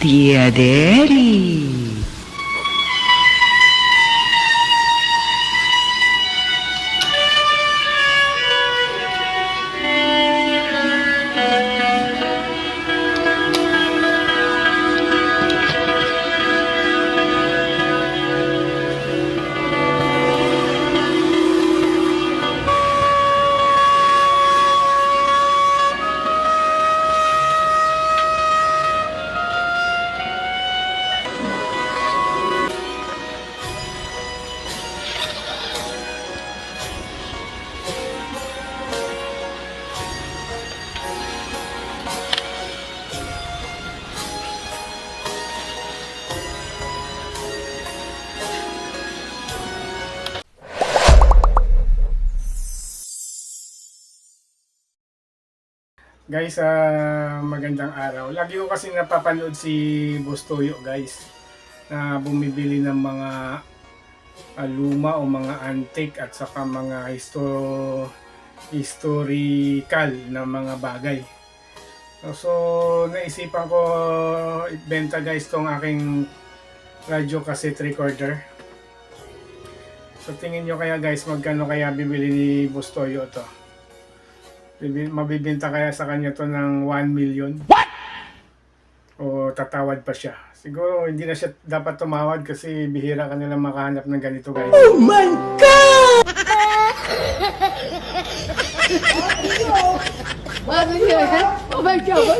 Tia Daddy. Guys, magandang araw. Lagi ko kasi napapanood si Boss Toyo, guys, na bumibili ng mga luma o mga antique at saka mga historical na mga bagay. So, naisipan ko ibenta, guys, tong aking radio cassette recorder. So, tingin nyo kaya, guys, magkano kaya bibili ni Boss Toyo to? Mabibenta kaya sa kanya to ng 1 million? What? O tatawad pa siya? Siguro hindi na siya dapat tumawad kasi bihira ka nilang makahanap ng ganito, guys. Oh my God! Oh my God!